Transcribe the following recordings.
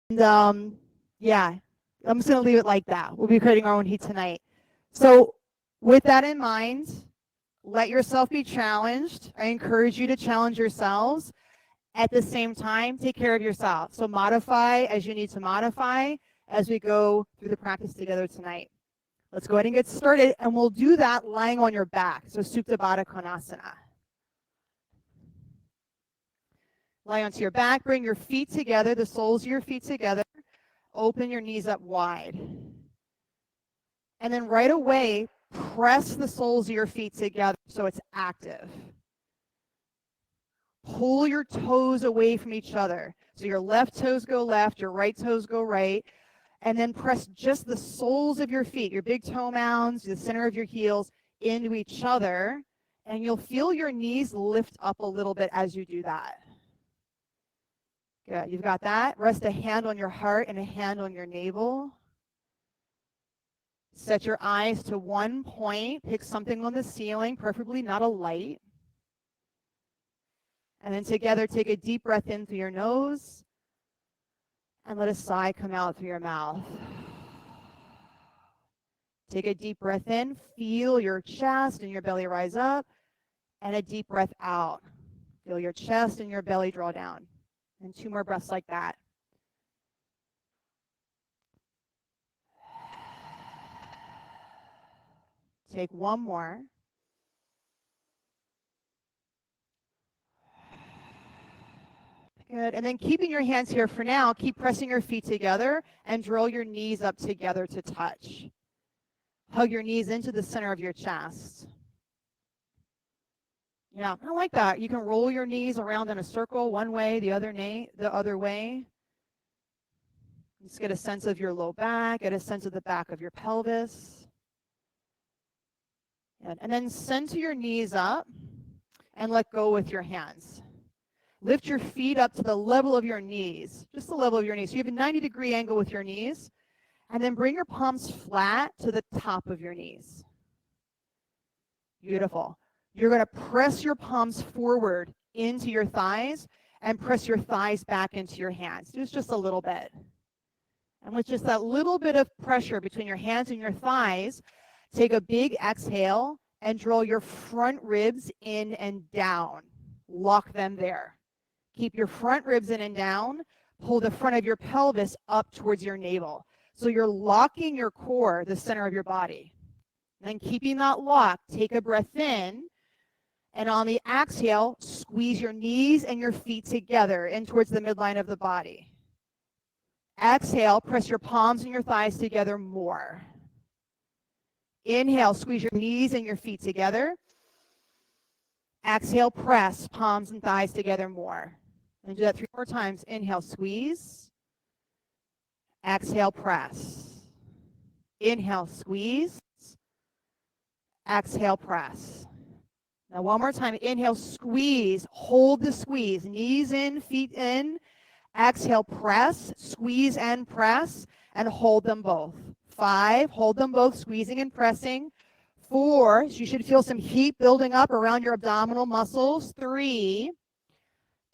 And yeah, I'm just going to leave it like that. We'll be creating our own heat tonight. So with that in mind, let yourself be challenged. I encourage you to challenge yourselves. At the same time, take care of yourself. So modify as you need to modify as we go through the practice together tonight. Let's go ahead and get started, and we'll do that lying on your back. So Supta Baddha Konasana. Lie onto your back, bring your feet together, the soles of your feet together. Open your knees up wide. And then right away, press the soles of your feet together so it's active. Pull your toes away from each other. So your left toes go left, your right toes go right. And then press just the soles of your feet, your big toe mounds, the center of your heels into each other. And you'll feel your knees lift up a little bit as you do that. Good. You've got that. Rest a hand on your heart and a hand on your navel. Set your eyes to one point. Pick something on the ceiling, preferably not a light. And then together, take a deep breath in through your nose and let a sigh come out through your mouth. Take a deep breath in. Feel your chest and your belly rise up. And a deep breath out. Feel your chest and your belly draw down. And 2 more breaths like that. Take 1 more. Good. And then keeping your hands here for now, keep pressing your feet together and draw your knees up together to touch. Hug your knees into the center of your chest. Yeah, I like that. You can roll your knees around in a circle one way, the other way. Just get a sense of your low back, get a sense of the back of your pelvis. And then center your knees up and let go with your hands. Lift your feet up to the level of your knees, just the level of your knees. So you have a 90-degree angle with your knees. And then bring your palms flat to the top of your knees. Beautiful. You're going to press your palms forward into your thighs and press your thighs back into your hands. Just a little bit. And with just that little bit of pressure between your hands and your thighs, take a big exhale and draw your front ribs in and down. Lock them there. Keep your front ribs in and down. Pull the front of your pelvis up towards your navel. So you're locking your core, the center of your body. Then keeping that lock, take a breath in. And on the exhale, squeeze your knees and your feet together in towards the midline of the body. Exhale, press your palms and your thighs together more. Inhale, squeeze your knees and your feet together. Exhale, press palms and thighs together more. And do that 3 more times. Inhale, squeeze. Exhale, press. Inhale, squeeze. Exhale, press. Now 1 more time. Inhale, squeeze. Hold the squeeze. Knees in, feet in. Exhale, press. Squeeze and press. And hold them both. 5, hold them both, squeezing and pressing. 4, so you should feel some heat building up around your abdominal muscles. 3,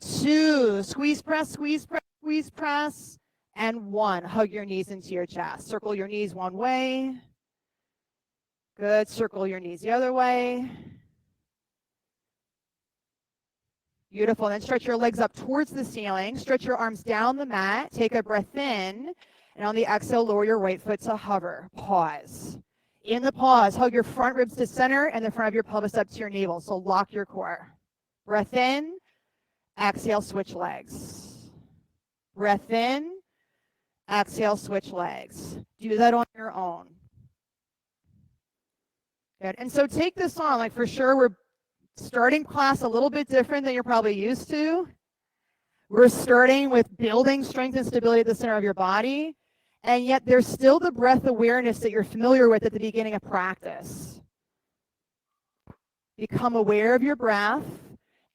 2, squeeze, press, squeeze, press, squeeze, press. And 1, hug your knees into your chest. Circle your knees one way. Good. Circle your knees the other way. Beautiful. Then stretch your legs up towards the ceiling. Stretch your arms down the mat. Take a breath in. And on the exhale, lower your right foot to hover. Pause. In the pause, hug your front ribs to center and the front of your pelvis up to your navel. So lock your core. Breath in. Exhale, switch legs. Breath in. Exhale, switch legs. Do that on your own. Good. And so take this on. Like for sure, we're starting class a little bit different than you're probably used to. We're starting with building strength and stability at the center of your body. And yet there's still the breath awareness that you're familiar with at the beginning of practice. Become aware of your breath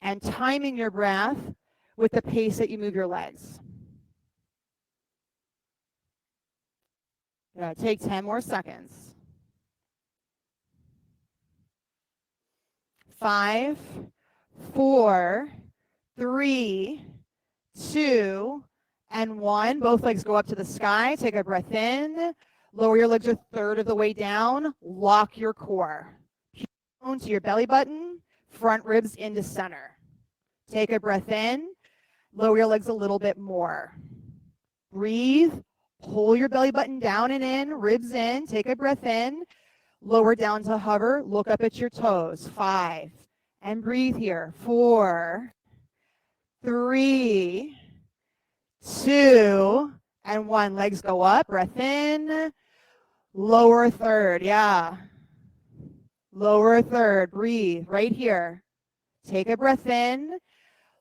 and timing your breath with the pace that you move your legs. Take 10 more seconds. 5, 4, 3, 2, and 1. Both legs go up to the sky. Take a breath in. Lower your legs a third of the way down. Lock your core. Down to your belly button. Front ribs into center. Take a breath in. Lower your legs a little bit more. Breathe. Pull your belly button down and in. Ribs in. Take a breath in. Lower down to hover. Look up at your toes. 5. And breathe here. 4, 3, 2, and 1. Legs go up. Breath in. Lower third. Yeah. Lower third. Breathe right here. Take a breath in.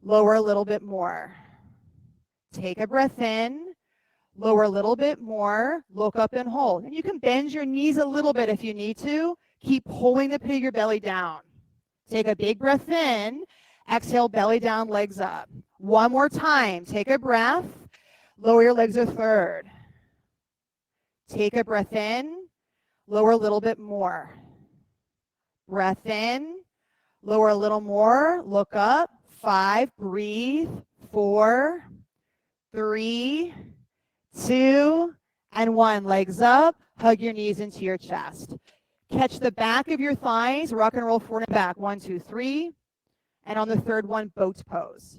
Lower a little bit more. Take a breath in. Lower a little bit more. Look up and hold. And you can bend your knees a little bit if you need to. Keep pulling the pit of your belly down. Take a big breath in. Exhale, belly down, legs up. One more time. Take a breath. Lower your legs a third. Take a breath in. Lower a little bit more. Breath in. Lower a little more. Look up. 5. Breathe. 4, 3, 2, and 1. Legs up. Hug your knees into your chest. Catch the back of your thighs. Rock and roll forward and back. 1, 2, 3. And on the third one, boat pose.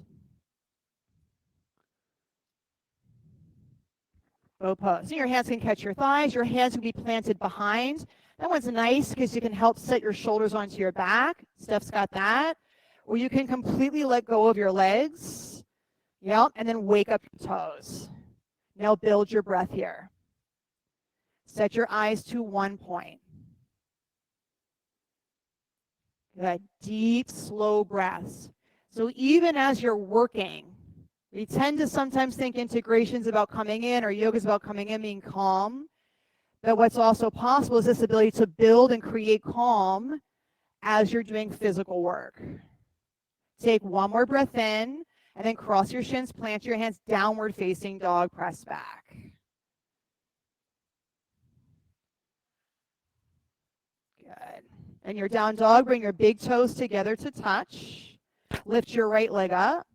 Boat pose. So your hands can catch your thighs. Your hands can be planted behind. That one's nice because you can help set your shoulders onto your back. Steph's got that. Or you can completely let go of your legs. Yep. And then wake up your toes. Now build your breath here. Set your eyes to one point. Good. Deep, slow breaths. So even as you're working, we tend to sometimes think integration's about coming in or yoga's about coming in, being calm. But what's also possible is this ability to build and create calm as you're doing physical work. Take one more breath in and then cross your shins, plant your hands, downward facing dog, press back. Good. And your down dog, bring your big toes together to touch. Lift your right leg up.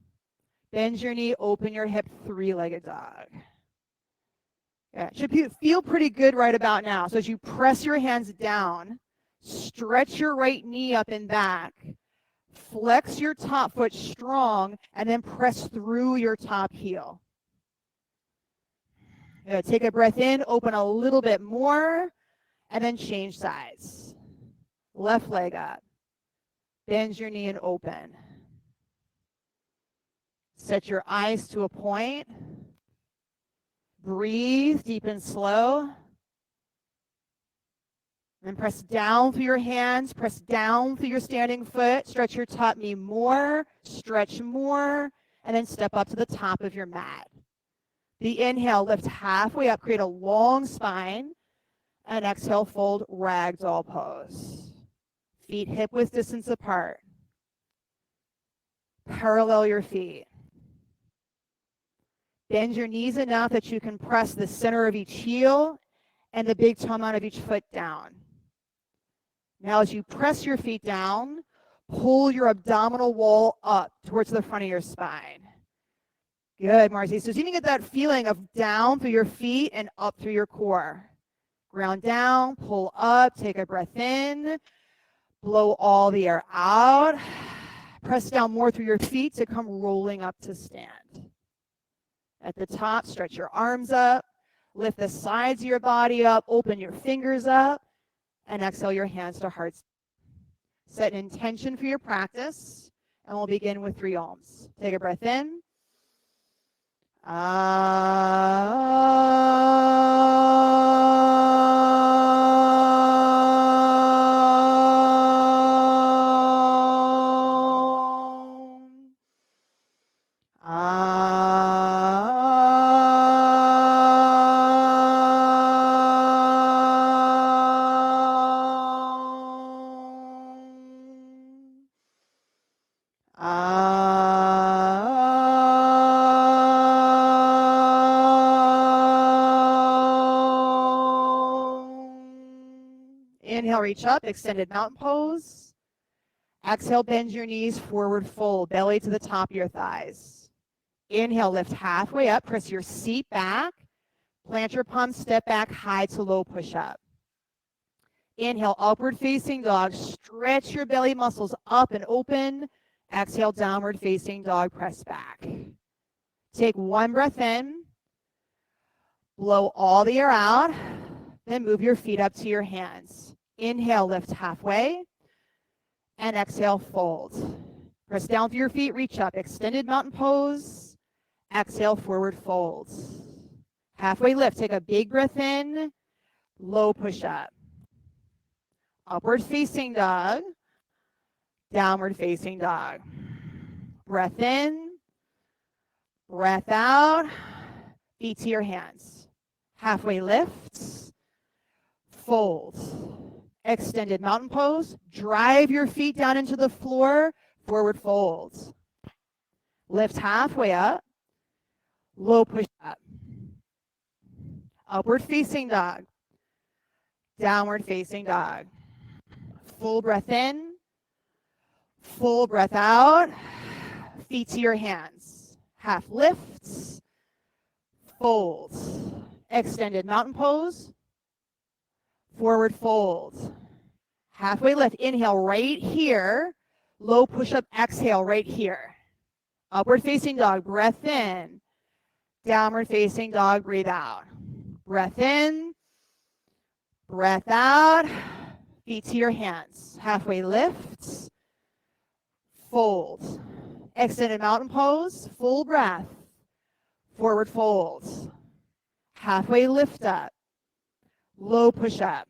Bend your knee, open your hip, 3-legged dog. Yeah, should feel pretty good right about now. So as you press your hands down, stretch your right knee up and back. Flex your top foot strong, and then press through your top heel. Good. Take a breath in, open a little bit more, and then change sides. Left leg up. Bend your knee and open. Set your eyes to a point. Breathe deep and slow. And press down through your hands. Press down through your standing foot. Stretch your top knee more. Stretch more. And then step up to the top of your mat. The inhale, lift halfway up. Create a long spine. And exhale, fold ragdoll pose. Feet hip-width distance apart. Parallel your feet. Bend your knees enough that you can press the center of each heel and the big toe mound of each foot down. Now as you press your feet down, pull your abdominal wall up towards the front of your spine. Good, Marcy. So you can get that feeling of down through your feet and up through your core. Ground down, pull up, take a breath in, blow all the air out. Press down more through your feet to come rolling up to stand. At the top, stretch your arms up, lift the sides of your body up, open your fingers up, and exhale your hands to heart. Set an intention for your practice, and we'll begin with 3 Oms. Take a breath in. Inhale, reach up, extended mountain pose. Exhale, bend your knees, forward fold, belly to the top of your thighs. Inhale, lift halfway up, press your seat back, plant your palms, step back, high to low push-up. Inhale, upward facing dog, stretch your belly muscles up and open. Exhale, downward facing dog, press back. Take one breath in, blow all the air out, then move your feet up to your hands. Inhale, lift halfway, and exhale, fold. Press down through your feet, reach up, extended mountain pose. Exhale, forward fold. Halfway lift, take a big breath in, low push up. Upward facing dog, downward facing dog. Breath in, breath out, feet to your hands. Halfway lift, fold. Extended mountain pose, drive your feet down into the floor, forward fold. Lift halfway up, low push up. Upward facing dog, downward facing dog. Full breath in, full breath out, feet to your hands. Half lifts, folds. Extended mountain pose, forward fold. Halfway lift, inhale right here, low push-up, exhale right here. Upward facing dog, breath in, downward facing dog, breathe out. Breath in, breath out, feet to your hands. Halfway lift, fold. Extended mountain pose, full breath, forward fold. Halfway lift up, low push up.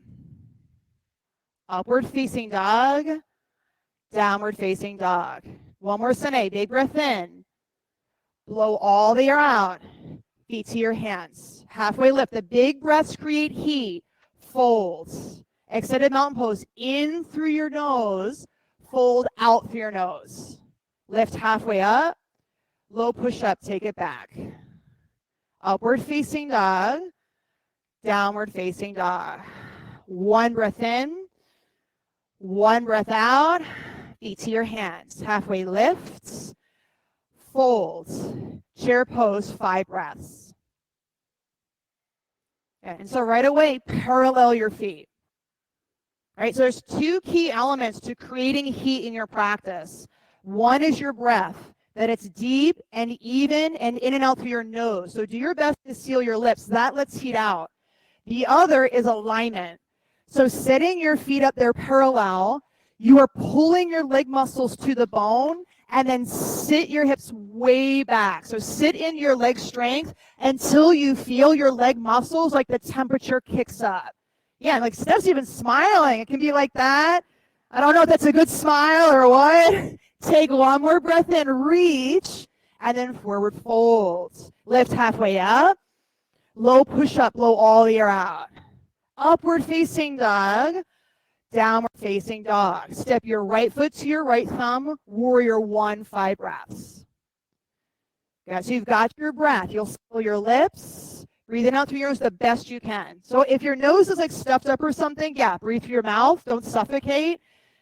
Upward facing dog, downward facing dog. One more Sine, big breath in. Blow all the air out, feet to your hands. Halfway lift, the big breaths create heat. Fold. Extended mountain pose, in through your nose, fold out through your nose. Lift halfway up, low push up, take it back. Upward facing dog, downward facing dog. One breath in, one breath out, feet to your hands. Halfway lifts, folds. Chair pose, 5 breaths. Okay, and so right away, parallel your feet. All right, so there's 2 key elements to creating heat in your practice. One is your breath, that it's deep and even and in and out through your nose. So do your best to seal your lips. That lets heat out. The other is alignment. So setting your feet up there parallel, you are pulling your leg muscles to the bone, and then sit your hips way back. So sit in your leg strength until you feel your leg muscles, like the temperature kicks up. Yeah, like Steph's even smiling. It can be like that. I don't know if that's a good smile or what. Take one more breath in, reach, and then forward fold. Lift halfway up, low push up, blow all the air out. Upward facing dog, downward facing dog. Step your right foot to your right thumb, warrior 1, 5 breaths. Okay, so you've got your breath. You'll seal your lips, breathing out through your nose the best you can. So if your nose is like stuffed up or something, yeah, breathe through your mouth, don't suffocate,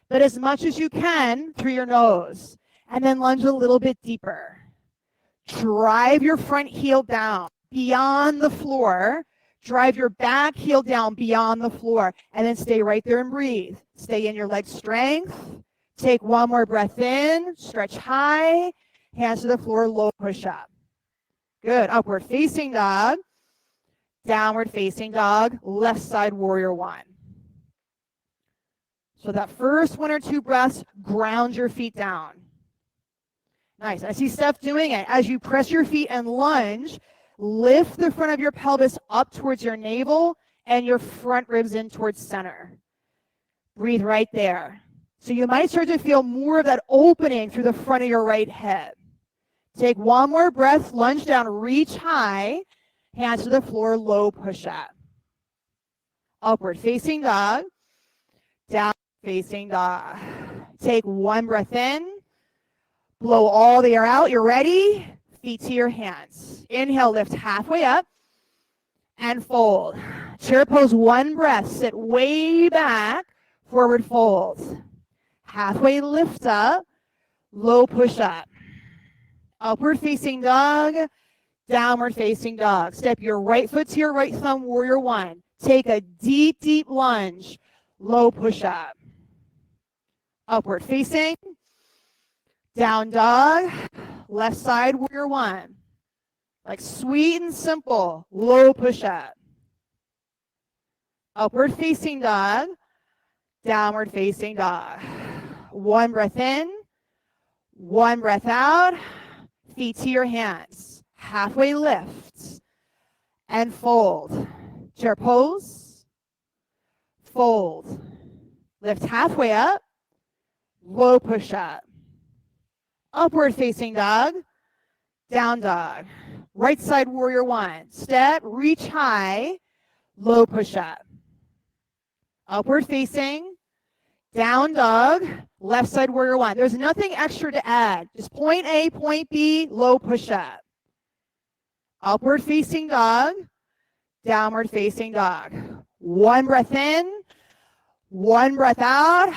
but as much as you can through your nose. And then lunge a little bit deeper. Drive your front heel down beyond the floor. Drive your back heel down beyond the floor, and then stay right there and breathe. Stay in your leg strength. Take one more breath in, stretch high, hands to the floor, low push up. Good. Upward facing dog, downward facing dog, left side warrior 1. So that first 1 or 2 breaths, ground your feet down. Nice. I see Steph doing it. As you press your feet and lunge, lift the front of your pelvis up towards your navel and your front ribs in towards center. Breathe right there. So you might start to feel more of that opening through the front of your right hip. Take one more breath, lunge down, reach high, hands to the floor, low push up. Upward facing dog, down facing dog. Take one breath in, blow all the air out. You're ready? Feet to your hands. Inhale, lift halfway up and fold. Chair pose, 1 breath. Sit way back, forward fold. Halfway lift up, low push up. Upward facing dog, downward facing dog. Step your right foot to your right thumb, warrior one. Take a deep, deep lunge, low push-up. Upward facing, down dog, left side, warrior one. Like sweet and simple, low push-up. Upward facing dog, downward facing dog. One breath in, one breath out, feet to your hands. Halfway lift and fold. Chair pose, fold. Lift halfway up, low push up. Upward facing dog, down dog. Right side warrior one. Step, reach high, low push up. Upward facing, down dog, left side warrior one. There's nothing extra to add. Just point A, point B, low push up. Upward facing dog, downward facing dog. One breath in, one breath out,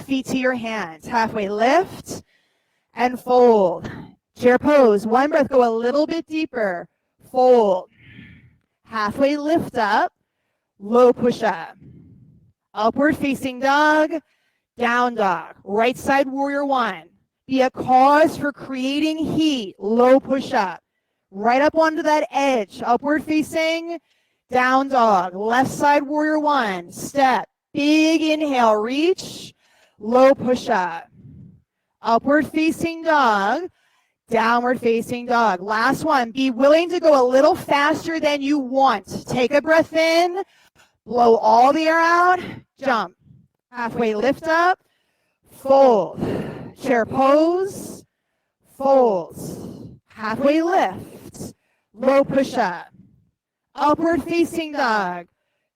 feet to your hands. Halfway lift and fold. Chair pose. One breath, go a little bit deeper. Fold. Halfway lift up, low push up. Upward facing dog, down dog. Right side warrior one. Be a cause for creating heat, low push up. Right up onto that edge. Upward facing, down dog. Left side warrior one. Step. Big inhale, reach, low push up. Upward facing dog, downward facing dog. Last one. Be willing to go a little faster than you want. Take a breath in, blow all the air out, jump. Halfway lift up, fold. Chair pose, fold. Halfway lift, low push up. Upward facing dog,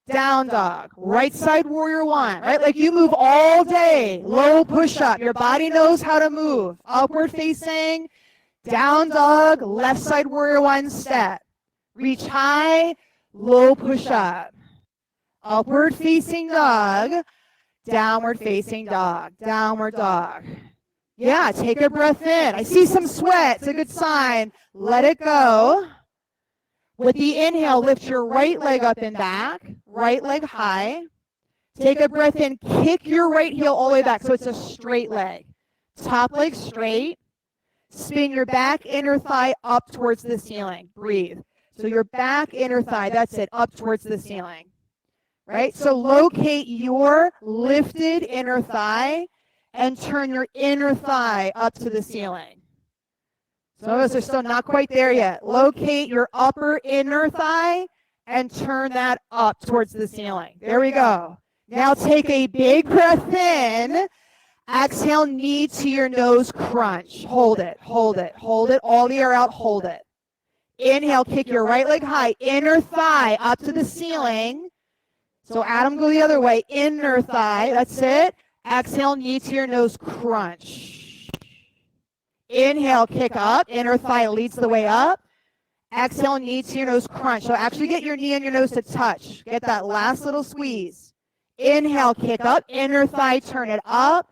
down dog. Right side warrior one, right? Like you move all day, low push up. Your body knows how to move. Upward facing, down dog, left side warrior one, step. Reach high, low push up. Upward facing dog, downward facing dog, downward dog. Yeah, take a breath in. I see some sweat. It's a good sign. Let it go. With the inhale, lift your right leg up and back, right leg high. Take a breath in, kick your right heel all the way back so it's a straight leg. Top leg straight. Spin your back inner thigh up towards the ceiling. Breathe. So your back inner thigh, that's it, up towards the ceiling. Right? So locate your lifted inner thigh and turn your inner thigh up to the ceiling. Some of us are still not quite there yet. Locate your upper inner thigh and turn that up towards the ceiling. There we go. Now take a big breath in. Exhale, knee to your nose, crunch. Hold it, hold it, hold it. All the air out, hold it. Inhale, kick your right leg high. Inner thigh up to the ceiling. So Adam, go the other way. Inner thigh, that's it. Exhale, knee to your nose, crunch. Inhale, kick up. Inner thigh leads the way up. Exhale, knee to your nose, crunch. So actually get your knee and your nose to touch. Get that last little squeeze. Inhale, kick up. Inner thigh, turn it up.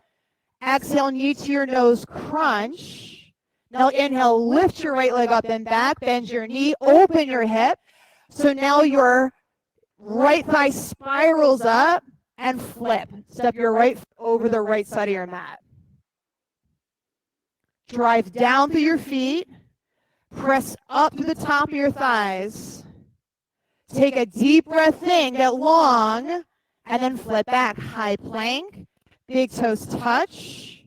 Exhale, knee to your nose, crunch. Now inhale, lift your right leg up and back. Bend your knee, open your hip. So now your right thigh spirals up and flip. Step your right foot over the right side of your mat. Drive down through your feet. Press up to the top of your thighs. Take a deep breath in, get long, and then flip back. High plank, big toes touch,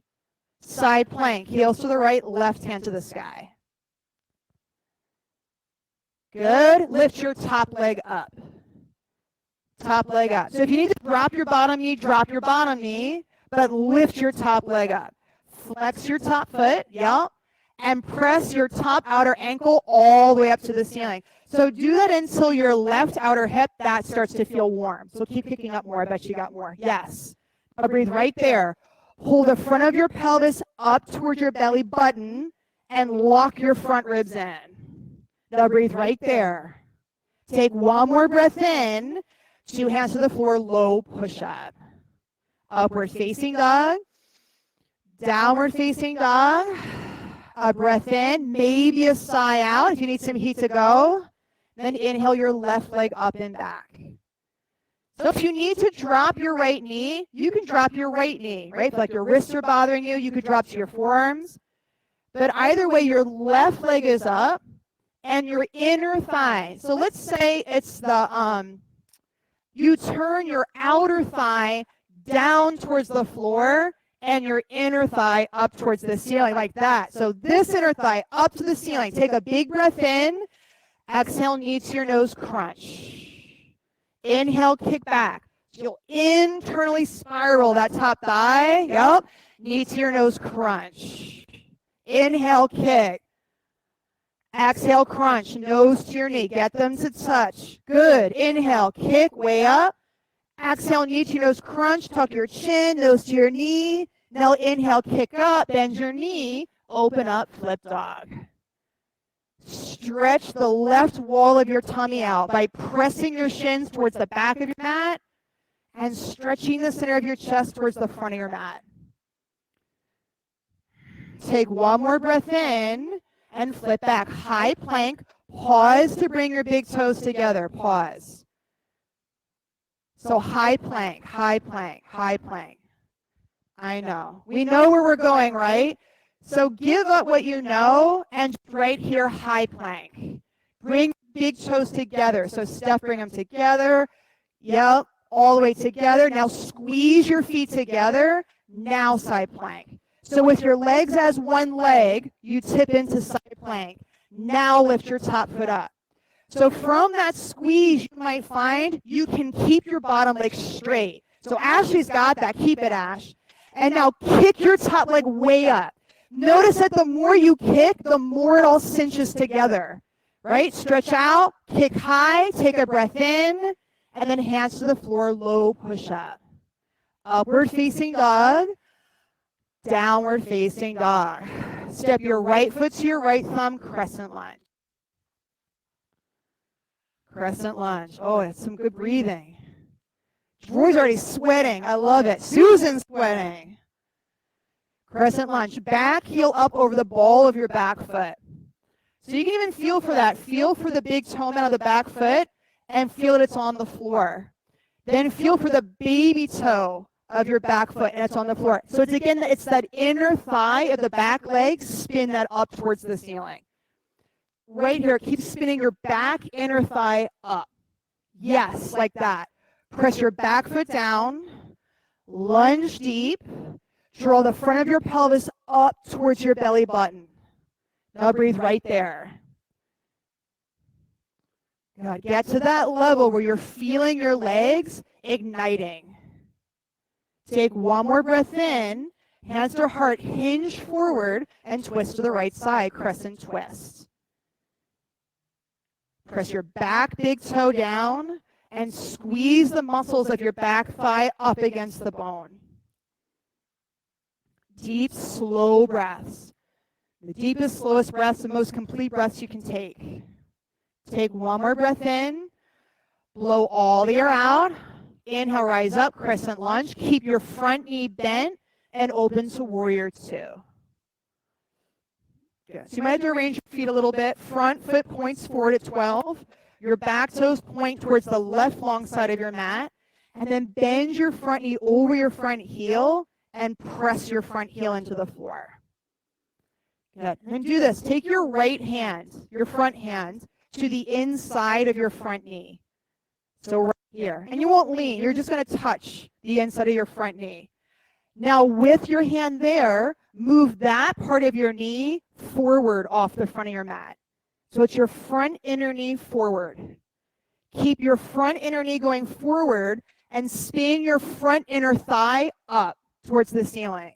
side plank, heels to the right, left hand to the sky. Good. Lift your top leg up. Top leg up. So if you need to drop your bottom knee, drop your bottom knee, but lift your top leg up. Flex your top foot, yep, and press your top outer ankle all the way up to the ceiling. So do that until your left outer hip, that starts to feel warm. So keep kicking up more. I bet you got more. Yes. Now breathe right there. Hold the front of your pelvis up towards your belly button and lock your front ribs in. Now breathe right there. Take one more breath in. 2 hands to the floor, low push-up. Upward facing dog. Downward facing dog. A breath in, maybe a sigh out if you need some heat to go. Then inhale your left leg up and back. So if you need to drop your right knee, you can drop your right knee, right? If like your wrists are bothering you, you could drop to your forearms. But either way, your left leg is up and your inner thigh. So let's say it's the, you turn your outer thigh down towards the floor and your inner thigh up towards the ceiling like that. So this inner thigh up to the ceiling. Take a big breath in. Exhale, knee to your nose, crunch. Inhale, kick back. So you'll internally spiral that top thigh. Yep. Knee to your nose, crunch. Inhale, kick. Exhale, crunch. Nose to your knee. Get them to touch. Good. Inhale, kick, way up. Exhale, knee to your nose, crunch. Tuck your chin, nose to your knee. Now inhale, kick up, bend your knee, open up, flip dog. Stretch the left wall of your tummy out by pressing your shins towards the back of your mat and stretching the center of your chest towards the front of your mat. Take one more breath in and flip back. High plank. Pause to bring your big toes together. Pause. So high plank, high plank, high plank. I know. We know where we're going, right? So give up what you know and right here, high plank. Bring big toes together. So Steph, bring them together. Yep, all the way together. Now squeeze your feet together. Now side plank. So with your legs as one leg, you tip into side plank. Now lift your top foot up. So from that squeeze, you might find you can keep your bottom leg straight. So Ashley's got that. Keep it, Ash. And now kick your top leg way up. Notice that the more you kick, the more it all cinches together, right? Stretch out, kick high, take a breath in, and then hands to the floor, low push up. Upward facing dog, downward facing dog. Step your right foot to your right thumb, crescent lunge. Crescent lunge. Oh, that's some good breathing. Roy's already sweating. I love it. Susan's sweating. Crescent lunge. Back heel up over the ball of your back foot. So you can even feel for that. Feel for the big toe out of the back foot and feel that it's on the floor. Then feel for the baby toe of your back foot and it's on the floor. So it's again, it's that inner thigh of the back leg. Spin that up towards the ceiling. Right here, keep spinning your back inner thigh up. Yes, like that. Press your back foot down. Lunge deep. Draw the front of your pelvis up towards your belly button. Now breathe right there. Good. Get to that level where you're feeling your legs igniting. Take one more breath in. Hands to heart, hinge forward, and twist to the right side, crescent twist. Press your back big toe down and squeeze the muscles of your back thigh up against the bone. Deep, slow breaths. The deepest, slowest breaths, the most complete breaths you can take. Take one more breath in. Blow all the air out. Inhale, rise up, crescent lunge. Keep your front knee bent and open to warrior two. Good. So you might have to arrange your feet a little bit. Front foot points forward at 12. Your back toes point towards the left long side of your mat. And then bend your front knee over your front heel and press your front heel into the floor. Good. And then do this. Take your right hand, your front hand, to the inside of your front knee. So right here. And you won't lean. You're just going to touch the inside of your front knee. Now with your hand there, move that part of your knee forward off the front of your mat. So it's your front inner knee forward. Keep your front inner knee going forward and spin your front inner thigh up towards the ceiling.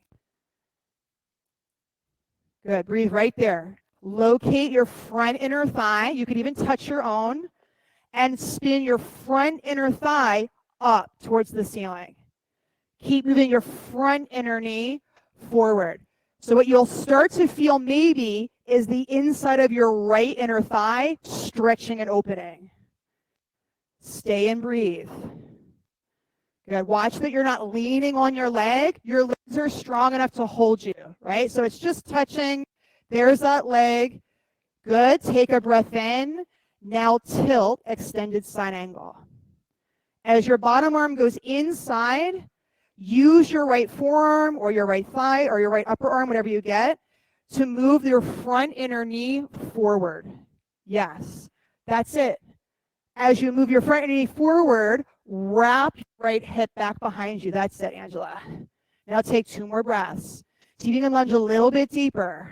Good. Breathe right there. Locate your front inner thigh. You could even touch your own. And spin your front inner thigh up towards the ceiling. Keep moving your front inner knee forward. So what you'll start to feel maybe is the inside of your right inner thigh stretching and opening. Stay and breathe. Good. Watch that you're not leaning on your leg. Your legs are strong enough to hold you, right? So it's just touching There's that leg. Good. Take a breath in. Now tilt, extended side angle. As your bottom arm goes inside, use your right forearm or your right thigh or your right upper arm, whatever you get, to move your front inner knee forward. Yes, that's it. As you move your front knee forward, wrap your right hip back behind you. That's it, Angela. Now take 2 more breaths. See if you can lunge a little bit deeper.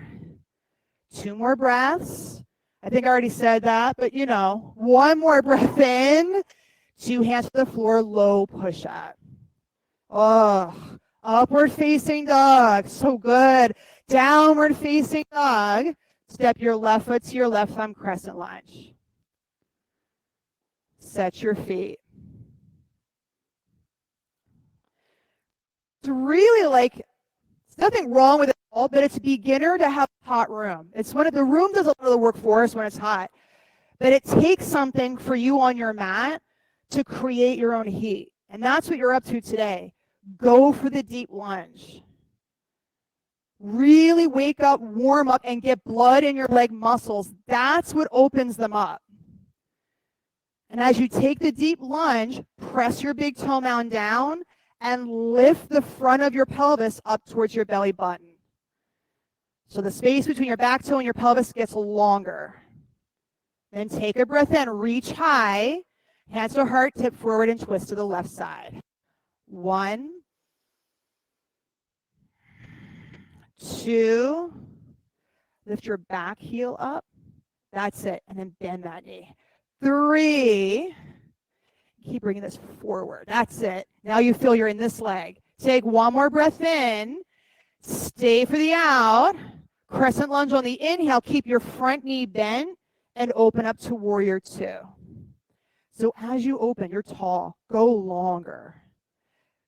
2 more breaths. I think I already said that, but 1 more breath in. 2 hands to the floor, low push-up. Oh, upward facing dog. So good. Downward facing dog. Step your left foot to your left thumb, crescent lunge. Set your feet. It's really there's nothing wrong with it at all, but it's a beginner to have a hot room. It's the room does a lot of the work for us when it's hot, but it takes something for you on your mat to create your own heat. And that's what you're up to today. Go for the deep lunge. Really wake up, warm up, and get blood in your leg muscles. That's what opens them up. And as you take the deep lunge, press your big toe mound down and lift the front of your pelvis up towards your belly button. So the space between your back toe and your pelvis gets longer. Then take a breath in, reach high, hands to heart, tip forward and twist to the left side. 1, 2, lift your back heel up. That's it. And then bend that knee. 3, keep bringing this forward. That's it. Now you feel you're in this leg. Take 1 more breath in. Stay for the out. Crescent lunge on the inhale. Keep your front knee bent and open up to warrior 2. So as you open, you're tall. Go longer.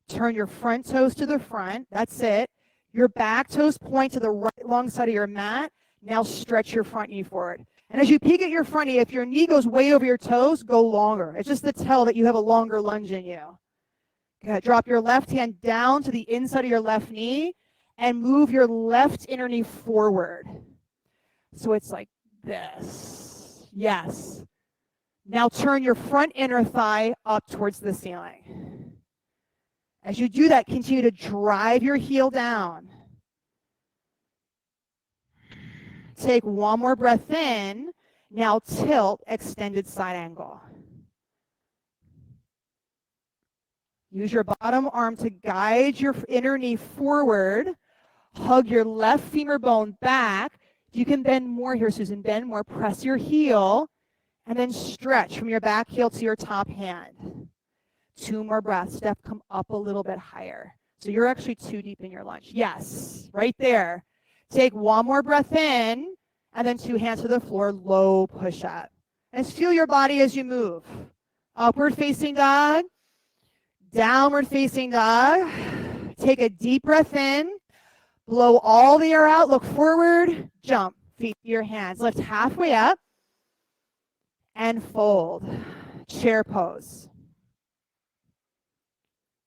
Turn your front toes to the front. That's it. Your back toes point to the right long side of your mat. Now stretch your front knee forward. And as you peek at your front knee, if your knee goes way over your toes, go longer. It's just to tell that you have a longer lunge in you. Good. Drop your left hand down to the inside of your left knee and move your left inner knee forward. So it's like this. Yes. Now turn your front inner thigh up towards the ceiling. As you do that, continue to drive your heel down. Take 1 more breath in. Now tilt, extended side angle. Use your bottom arm to guide your inner knee forward. Hug your left femur bone back. You can bend more here, Susan. Bend more. Press your heel. And then stretch from your back heel to your top hand. 2 more breaths. Step, come up a little bit higher. So you're actually too deep in your lunge. Yes, right there. Take 1 more breath in, and then 2 hands to the floor, low push-up. And feel your body as you move. Upward facing dog, downward facing dog. Take a deep breath in, blow all the air out, look forward, jump, feet to your hands. Lift halfway up, and fold. Chair pose.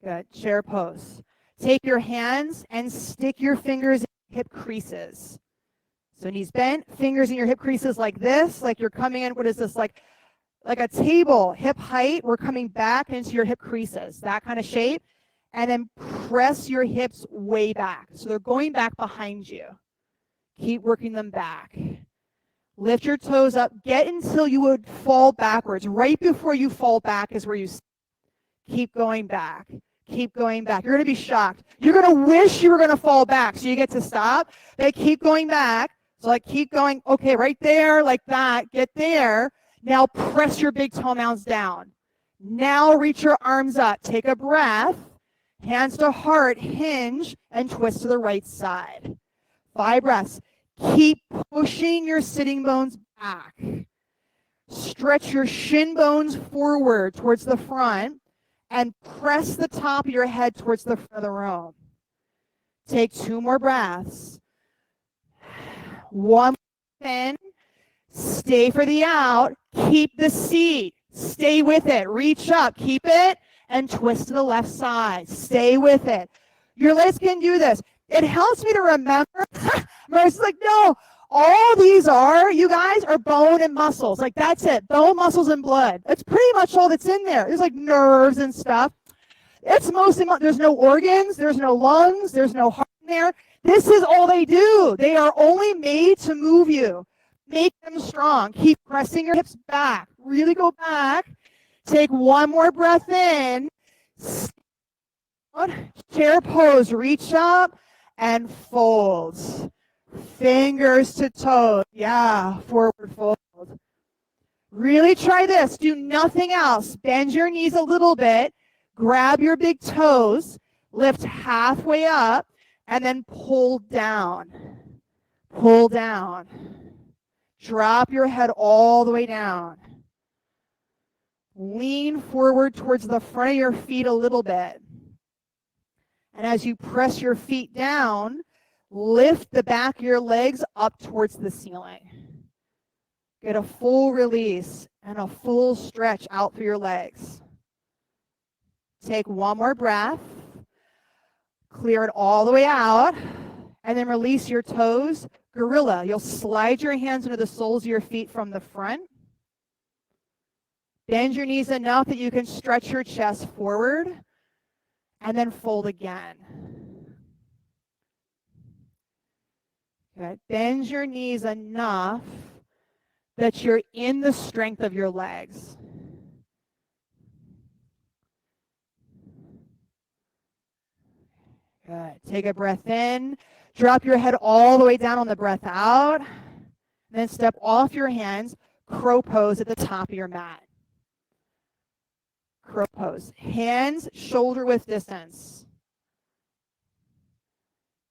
Good, chair pose. Take your hands and stick your fingers in hip creases. So knees bent, fingers in your hip creases like this, like you're coming in, what is this, like a table, hip height. We're coming back into your hip creases, that kind of shape. And then press your hips way back. So they're going back behind you. Keep working them back. Lift your toes up. Get until you would fall backwards. Right before you fall back is where you keep going back. Keep going back. You're going to be shocked. You're going to wish you were going to fall back, so you get to stop. They keep going back. So keep going. Okay, right there, like that. Get there. Now press your big toe mounds down. Now reach your arms up. Take a breath. Hands to heart, hinge, and twist to the right side. 5 breaths. Keep pushing your sitting bones back. Stretch your shin bones forward towards the front and press the top of your head towards the front of the room. Take 2 more breaths. 1 in. Stay for the out. Keep the seat. Stay with it. Reach up. Keep it. And twist to the left side. Stay with it. Your legs can do this. It helps me to remember. It's like, no, all these are, you guys, are bone and muscles. Like, that's it. Bone, muscles, and blood. That's pretty much all that's in there. There's like nerves and stuff. It's mostly, there's no organs, there's no lungs, there's no heart in there. This is all they do. They are only made to move you. Make them strong. Keep pressing your hips back. Really go back. Take one more breath in. Chair pose. Reach up and fold. Fingers to toes. Yeah, forward fold. Really try this. Do nothing else. Bend your knees a little bit. Grab your big toes. Lift halfway up and then pull down. Pull down. Drop your head all the way down. Lean forward towards the front of your feet a little bit. And as you press your feet down, lift the back of your legs up towards the ceiling. Get a full release and a full stretch out through your legs. Take one more breath. Clear it all the way out. And then release your toes. Gorilla. You'll slide your hands into the soles of your feet from the front. Bend your knees enough that you can stretch your chest forward. And then fold again. Good. Bend your knees enough that you're in the strength of your legs. Good. Take a breath in. Drop your head all the way down on the breath out. Then step off your hands. Crow pose at the top of your mat. Crow pose. Hands shoulder width distance.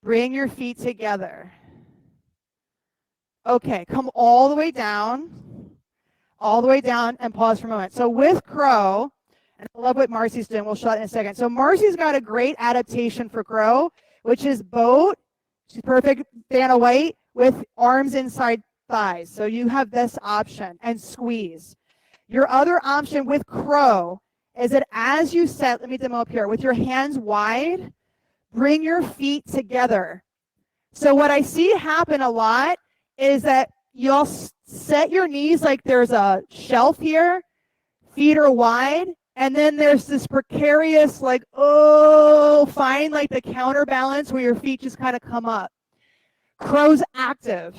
Bring your feet together. Okay, come all the way down, and pause for a moment. So with crow, and I love what Marcy's doing. We'll show that in a second. So Marcy's got a great adaptation for crow, which is boat. She's perfect, Vanna White, with arms inside thighs. So you have this option, and squeeze. Your other option with crow is that as you set, let me demo up here, with your hands wide, bring your feet together. So what I see happen a lot is that you'll set your knees like there's a shelf here, feet are wide, and then there's this precarious, like, find like the counterbalance where your feet just kind of come up. Crow's active.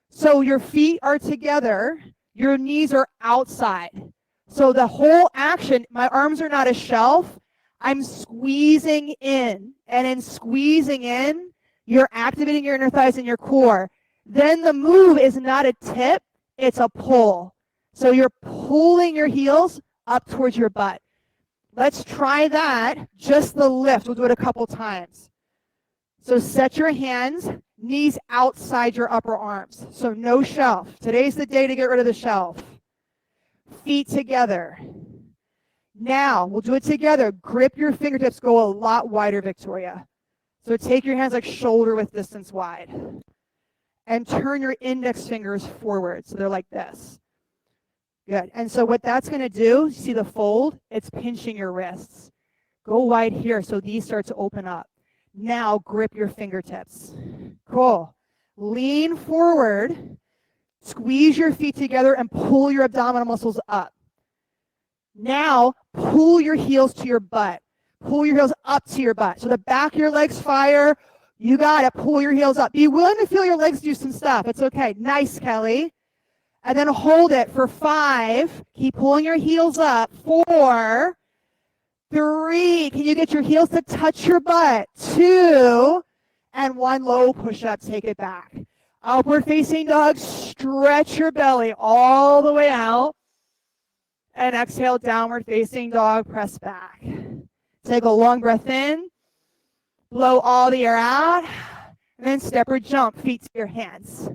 So your feet are together, your knees are outside. So the whole action, my arms are not a shelf, I'm squeezing in. And in squeezing in, you're activating your inner thighs and your core. Then the move is not a tip, it's a pull. So you're pulling your heels up towards your butt. Let's try that, just the lift. We'll do it a couple times. So set your hands, knees outside your upper arms. So no shelf. Today's the day to get rid of the shelf. Feet together. Now, we'll do it together. Grip your fingertips, go a lot wider, Victoria. So take your hands like shoulder width distance wide. And turn your index fingers forward. So they're like this. Good. And so what that's going to do, you see the fold? It's pinching your wrists. Go wide here so these start to open up. Now grip your fingertips. Cool. Lean forward. Squeeze your feet together and pull your abdominal muscles up. Now pull your heels to your butt. Pull your heels up to your butt. So the back of your legs fire. You got it. Pull your heels up. Be willing to feel your legs do some stuff. It's okay. Nice, Kelly. And then hold it for 5. Keep pulling your heels up. 4, 3. Can you get your heels to touch your butt? 2, and 1 low push-up. Take it back. Upward facing dog. Stretch your belly all the way out. And exhale, downward facing dog. Press back. Take a long breath in. Blow all the air out, and then step or jump, feet to your hands.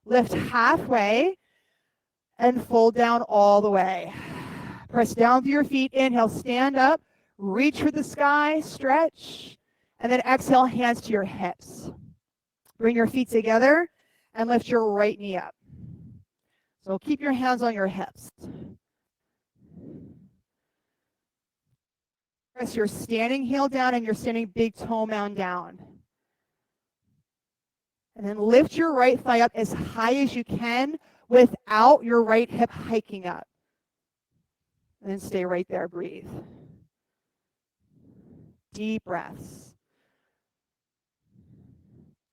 Lift halfway, and fold down all the way. Press down through your feet, inhale, stand up, reach for the sky, stretch, and then exhale, hands to your hips. Bring your feet together, and lift your right knee up. So keep your hands on your hips. Press your standing heel down and your standing big toe mound down. And then lift your right thigh up as high as you can without your right hip hiking up. And then stay right there, breathe. Deep breaths.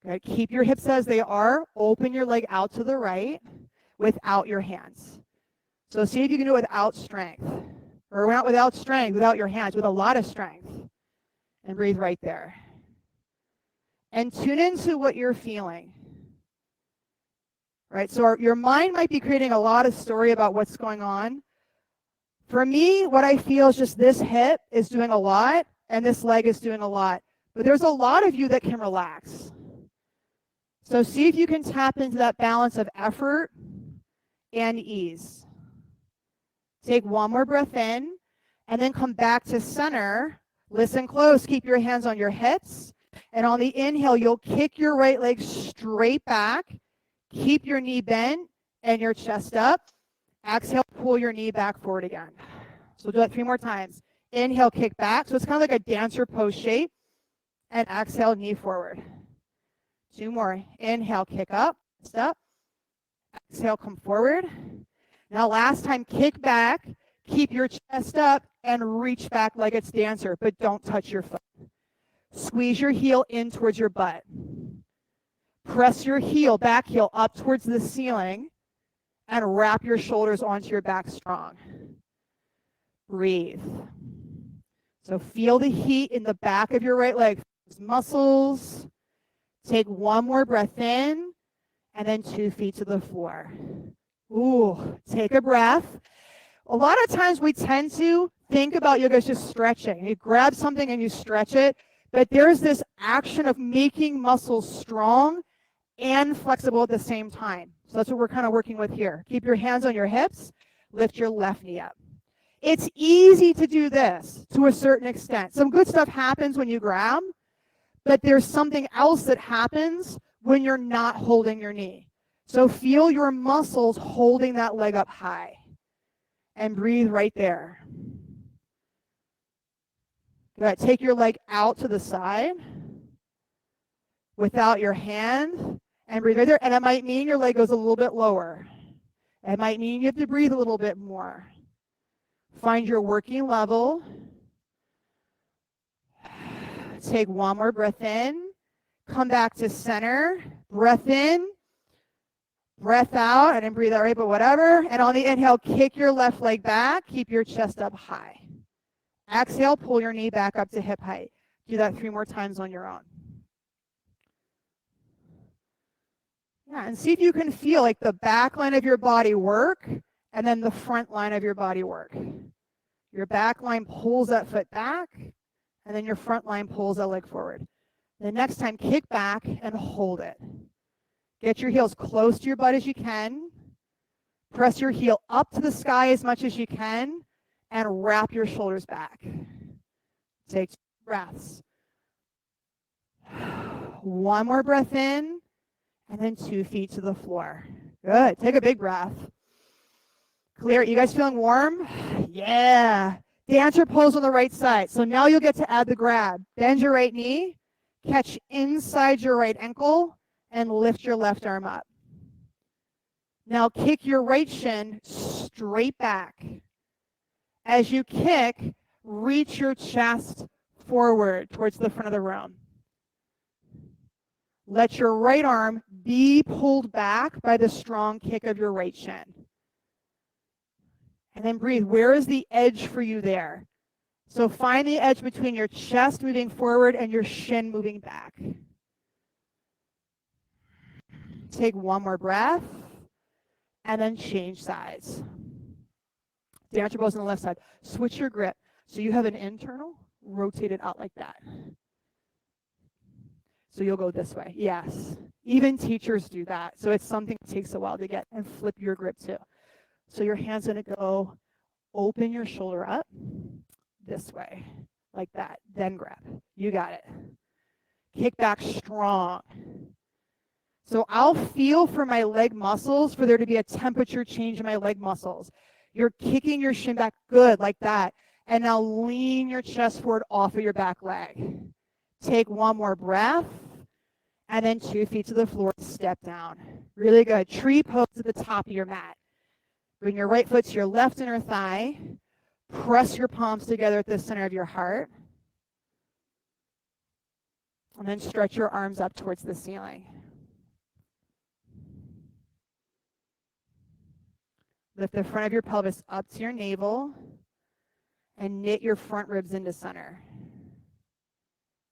Good. Keep your hips as they are. Open your leg out to the right without your hands. So see if you can do it without strength. Or not without strength, without your hands, with a lot of strength. And breathe right there. And tune into what you're feeling. Right? So your mind might be creating a lot of story about what's going on. For me, what I feel is just this hip is doing a lot, and this leg is doing a lot. But there's a lot of you that can relax. So see if you can tap into that balance of effort and ease. Take one more breath in, and then come back to center. Listen close. Keep your hands on your hips. And on the inhale, you'll kick your right leg straight back. Keep your knee bent and your chest up. Exhale, pull your knee back forward again. So we'll do that 3 more times. Inhale, kick back. So it's kind of like a dancer pose shape. And exhale, knee forward. 2 more. Inhale, kick up, step. Exhale, come forward. Now last time, kick back. Keep your chest up and reach back like it's dancer, but don't touch your foot. Squeeze your heel in towards your butt. Press your heel, back heel, up towards the ceiling and wrap your shoulders onto your back strong. Breathe. So feel the heat in the back of your right leg. Muscles. Take 1 more breath in and then 2 feet to the floor. Ooh, take a breath. A lot of times we tend to think about yoga as just stretching. You grab something and you stretch it, but there's this action of making muscles strong and flexible at the same time. So that's what we're kind of working with here. Keep your hands on your hips. Lift your left knee up. It's easy to do this to a certain extent. Some good stuff happens when you grab, but there's something else that happens when you're not holding your knee. So feel your muscles holding that leg up high. And breathe right there. Good. Take your leg out to the side without your hand and breathe right there. And it might mean your leg goes a little bit lower. It might mean you have to breathe a little bit more. Find your working level. Take 1 more breath in. Come back to center. Breath in. Breath out. I didn't breathe out right, but whatever. And on the inhale, kick your left leg back. Keep your chest up high. Exhale, pull your knee back up to hip height. Do that 3 more times on your own. Yeah, and see if you can feel like the back line of your body work and then the front line of your body work. Your back line pulls that foot back, and then your front line pulls that leg forward. The next time, kick back and hold it. Get your heels close to your butt as you can. Press your heel up to the sky as much as you can, and wrap your shoulders back. Take 2 breaths. 1 more breath in, and then 2 feet to the floor. Good. Take a big breath. Clear. You guys feeling warm? Yeah. Dancer pose on the right side. So now you'll get to add the grab. Bend your right knee, catch inside your right ankle, and lift your left arm up. Now kick your right shin straight back. As you kick, reach your chest forward towards the front of the room. Let your right arm be pulled back by the strong kick of your right shin. And then breathe. Where is the edge for you there? So find the edge between your chest moving forward and your shin moving back. Take 1 more breath, and then change sides. Dancer pose on the left side. Switch your grip. So you have an internal, rotate it out like that. So you'll go this way. Yes. Even teachers do that. So it's something that takes a while to get, and flip your grip too. So your hand's going to go, open your shoulder up this way, like that. Then grab. You got it. Kick back strong. So I'll feel for my leg muscles for there to be a temperature change in my leg muscles. You're kicking your shin back good, like that. And now lean your chest forward off of your back leg. Take 1 more breath. And then 2 feet to the floor, step down. Really good. Tree pose at the top of your mat. Bring your right foot to your left inner thigh. Press your palms together at the center of your heart. And then stretch your arms up towards the ceiling. Lift the front of your pelvis up to your navel and knit your front ribs into center.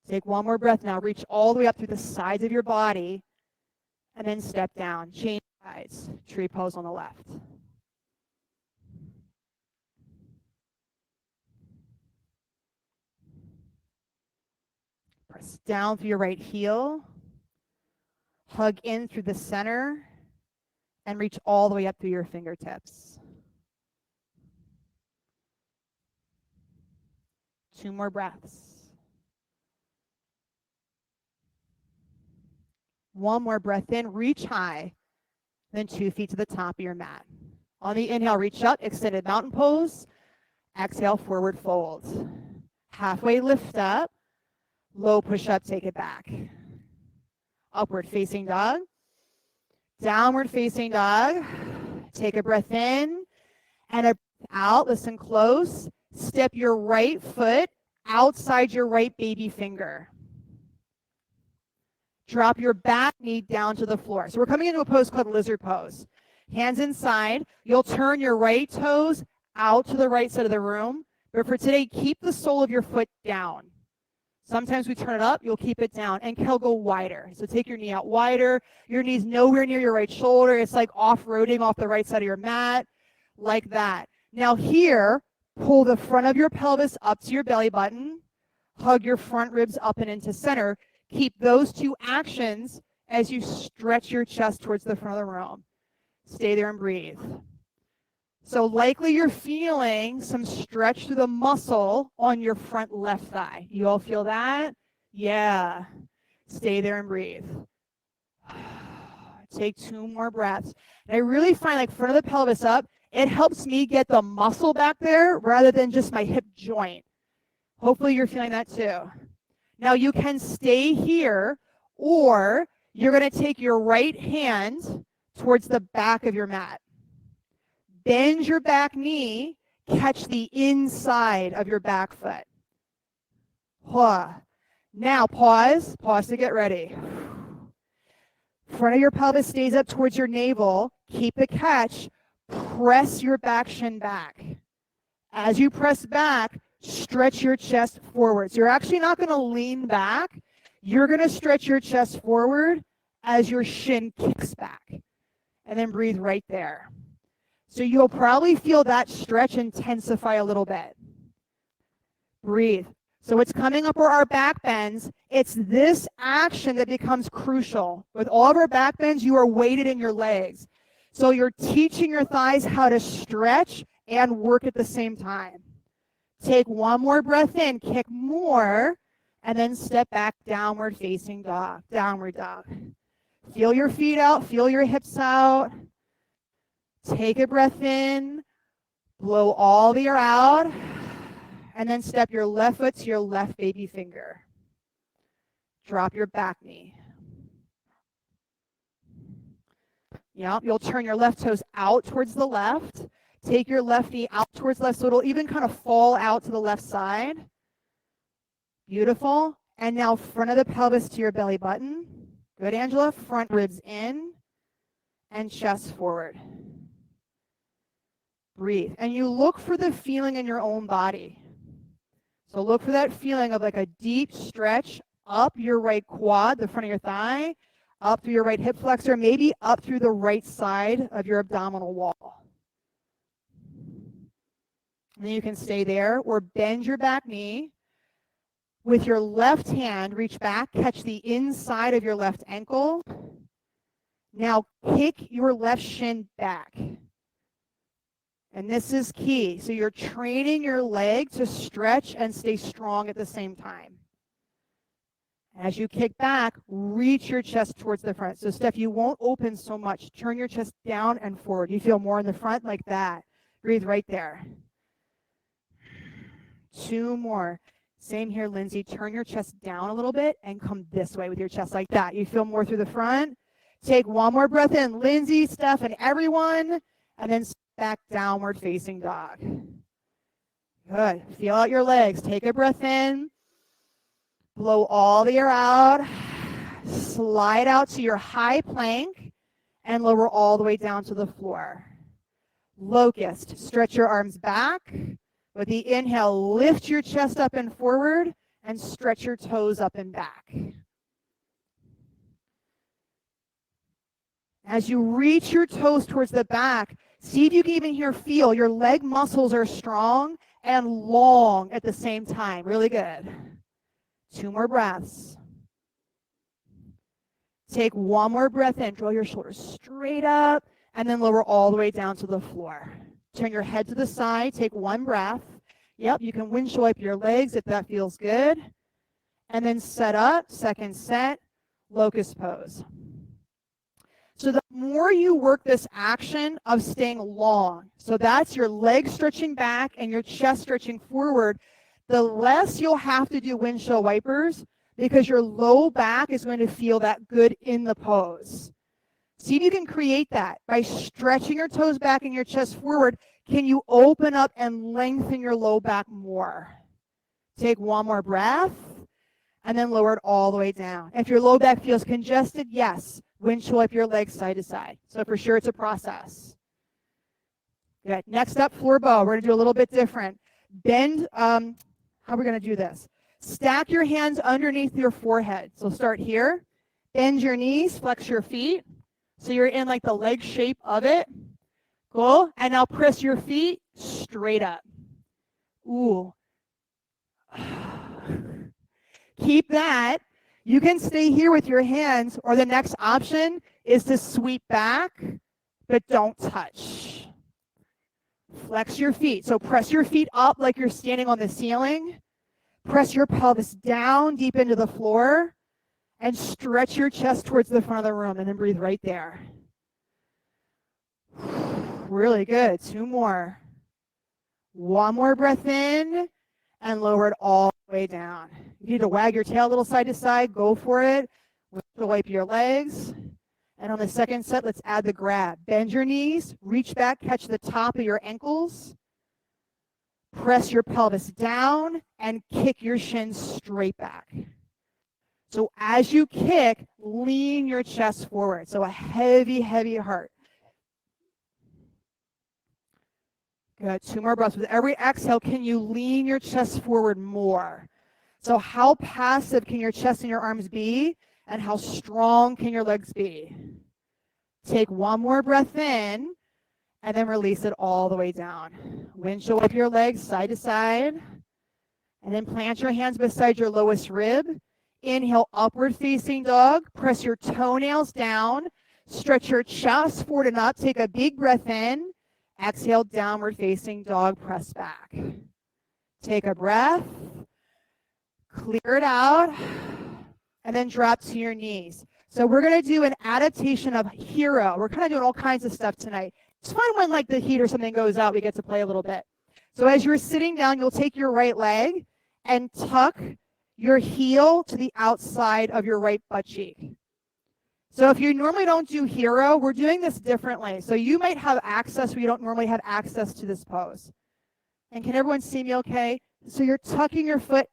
Take one more breath now. Reach all the way up through the sides of your body and then step down. Change sides. Tree pose on the left. Press down through your right heel. Hug in through the center and reach all the way up through your fingertips. 2 more breaths. 1 more breath in, reach high, then 2 feet to the top of your mat. On the inhale, reach up, extended mountain pose. Exhale, forward fold. Halfway lift up, low push up, take it back. Upward facing dog. Downward facing dog. Take a breath in and a breath out. Listen close. Step your right foot outside your right baby finger. Drop your back knee down to the floor. So we're coming into a pose called lizard pose. Hands inside. You'll turn your right toes out to the right side of the room. But for today, keep the sole of your foot down. Sometimes we turn it up. You'll keep it down. And go wider. So take your knee out wider. Your knee's nowhere near your right shoulder. It's like off-roading off the right side of your mat. Like that. Now here, pull the front of your pelvis up to your belly button. Hug your front ribs up and into center. Keep those 2 actions as you stretch your chest towards the front of the room. Stay there and breathe. So likely you're feeling some stretch through the muscle on your front left thigh. You all feel that? Yeah. Stay there and breathe. Take 2 more breaths. And I really find like front of the pelvis up, it helps me get the muscle back there rather than just my hip joint. Hopefully you're feeling that too. Now you can stay here, or you're going to take your right hand towards the back of your mat. Bend your back knee, catch the inside of your back foot. Now pause to get ready. Front of your pelvis stays up towards your navel. Keep the catch. Press your back shin back. As you press back, stretch your chest forward. So you're actually not going to lean back. You're going to stretch your chest forward as your shin kicks back. And then breathe right there. So you'll probably feel that stretch intensify a little bit. Breathe. So what's coming up are our back bends. It's this action that becomes crucial. With all of our back bends, you are weighted in your legs. So you're teaching your thighs how to stretch and work at the same time. Take 1 more breath in, kick more, and then step back, downward facing dog, downward dog. Feel your feet out, feel your hips out. Take a breath in, blow all the air out, and then step your left foot to your left baby finger. Drop your back knee. Yeah, you'll turn your left toes out towards the left. Take your left knee out towards left, so it'll even kind of fall out to the left side. Beautiful. And now front of the pelvis to your belly button. Good, Angela. Front ribs in and chest forward. Breathe. And you look for the feeling in your own body. So look for that feeling of like a deep stretch up your right quad, the front of your thigh, up through your right hip flexor, maybe up through the right side of your abdominal wall. And then you can stay there or bend your back knee. With your left hand, reach back, catch the inside of your left ankle. Now kick your left shin back. And this is key. So you're training your leg to stretch and stay strong at the same time. As you kick back, reach your chest towards the front. So Steph, you won't open so much. Turn your chest down and forward. You feel more in the front like that. Breathe right there. 2 more. Same here, Lindsay. Turn your chest down a little bit and come this way with your chest like that. You feel more through the front. Take one more breath in. Lindsay, Steph, and everyone. And then back downward facing dog. Good. Feel out your legs. Take a breath in. Blow all the air out. Slide out to your high plank and lower all the way down to the floor. Locust. Stretch your arms back. With the inhale, lift your chest up and forward and stretch your toes up and back. As you reach your toes towards the back, see if you can even feel your leg muscles are strong and long at the same time. Really good. 2 more breaths. Take 1 more breath in. Draw your shoulders straight up and then lower all the way down to the floor. Turn your head to the side. Take 1 breath. Yep, you can windshield wipe your legs if that feels good. And then set up, second set, locust pose. So the more you work this action of staying long, so that's your legs stretching back and your chest stretching forward, the less you'll have to do windshield wipers because your low back is going to feel that good in the pose. See if you can create that by stretching your toes back and your chest forward. Can you open up and lengthen your low back more? Take 1 more breath and then lower it all the way down. If your low back feels congested, yes, windshield wipe your legs side to side. So for sure it's a process. Good. Next up, floor bow. We're going to do a little bit different. Bend, how are we going to do this? Stack your hands underneath your forehead. So start here. Bend your knees, flex your feet. So you're in like the leg shape of it. Cool. And now press your feet straight up. Ooh. Keep that. You can stay here with your hands, or the next option is to sweep back, but don't touch. Flex your feet. So press your feet up like you're standing on the ceiling. Press your pelvis down deep into the floor and stretch your chest towards the front of the room, and then breathe right there. Really good. 2 more. 1 more breath in and lower it all the way down. You need to wag your tail a little side to side. Go for it. Wipe your legs. And on the second set, let's add the grab. Bend your knees. Reach back. Catch the top of your ankles. Press your pelvis down and kick your shins straight back. So as you kick, lean your chest forward. So a heavy, heavy heart. Good. 2 more breaths. With every exhale, can you lean your chest forward more? So how passive can your chest and your arms be? And how strong can your legs be? Take 1 more breath in and then release it all the way down. Windshield wipe your legs side to side. And then plant your hands beside your lowest rib. Inhale, upward facing dog. Press your toenails down. Stretch your chest forward and up. Take a big breath in. Exhale, downward facing dog, press back. Take a breath. Clear it out. And then drop to your knees. So we're going to do an adaptation of hero. We're kind of doing all kinds of stuff tonight. It's fun when like the heat or something goes out, we get to play a little bit. So as you're sitting down, you'll take your right leg and tuck your heel to the outside of your right butt cheek. So if you normally don't do hero, we're doing this differently. So you might have access where you don't normally have access to this pose. And can everyone see me okay? So you're tucking your foot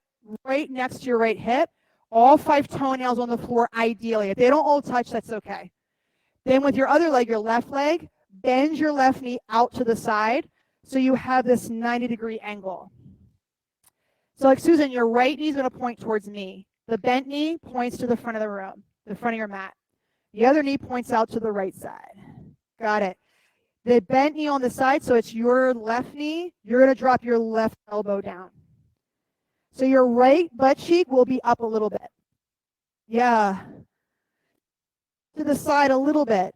right next to your right hip, all 5 toenails on the floor ideally. If they don't all touch, that's okay. Then with your other leg, your left leg, bend your left knee out to the side so you have this 90-degree angle. So like Susan, your right knee is going to point towards me. The bent knee points to the front of the room, the front of your mat. The other knee points out to the right side. Got it. The bent knee on the side, so it's your left knee. You're going to drop your left elbow down. So your right butt cheek will be up a little bit. Yeah. To the side a little bit.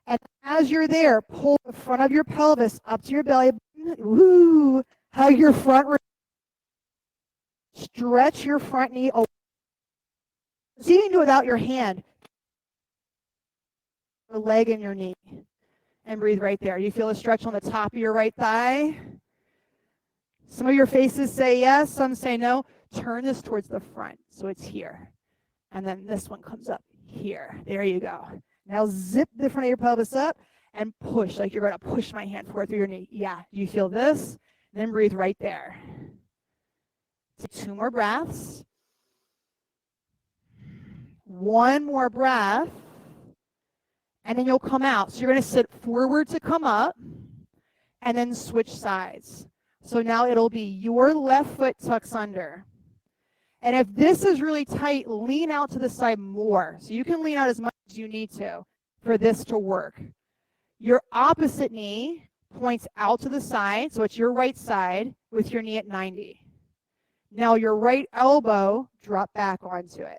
And as you're there, pull the front of your pelvis up to your belly button. Woo! Hug your front. Stretch your front knee away. So you can do it without your hand. Your leg and your knee. And breathe right there. You feel a stretch on the top of your right thigh. Some of your faces say yes, some say no. Turn this towards the front so it's here. And then this one comes up here. There you go. Now zip the front of your pelvis up and push like you're going to push my hand forward through your knee. Yeah, you feel this? Then breathe right there. Take 2 more breaths. 1 more breath. And then you'll come out. So you're going to sit forward to come up and then switch sides. So now it'll be your left foot tucks under. And if this is really tight, lean out to the side more. So you can lean out as much as you need to for this to work. Your opposite knee points out to the side, so it's your right side with your knee at 90. Now your right elbow, drop back onto it.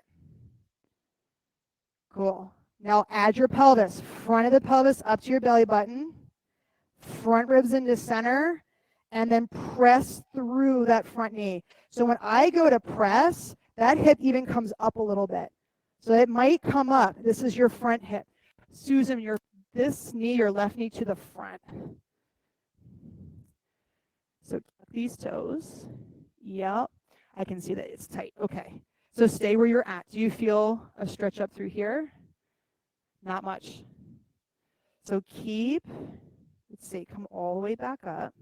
Cool. Now add your pelvis, front of the pelvis up to your belly button, front ribs into center, and then press through that front knee. So when I go to press, that hip even comes up a little bit. So it might come up. This is your front hip. Susan, this knee, your left knee to the front. So tuck these toes. Yep. I can see that it's tight. Okay. So stay where you're at. Do you feel a stretch up through here? Not much. So keep, let's see, come all the way back up.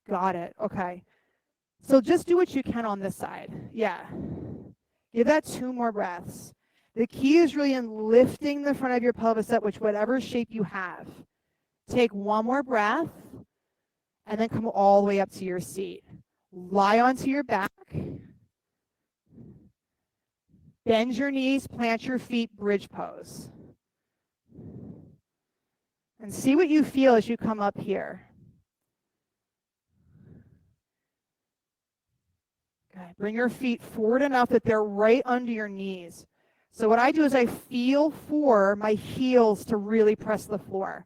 Got it. Okay. So just do what you can on this side. Yeah. Give that 2 more breaths. The key is really in lifting the front of your pelvis up, which whatever shape you have. Take 1 more breath, and then come all the way up to your seat. Lie onto your back. Bend your knees, plant your feet, bridge pose. And see what you feel as you come up here. Okay. Bring your feet forward enough that they're right under your knees. So what I do is I feel for my heels to really press the floor.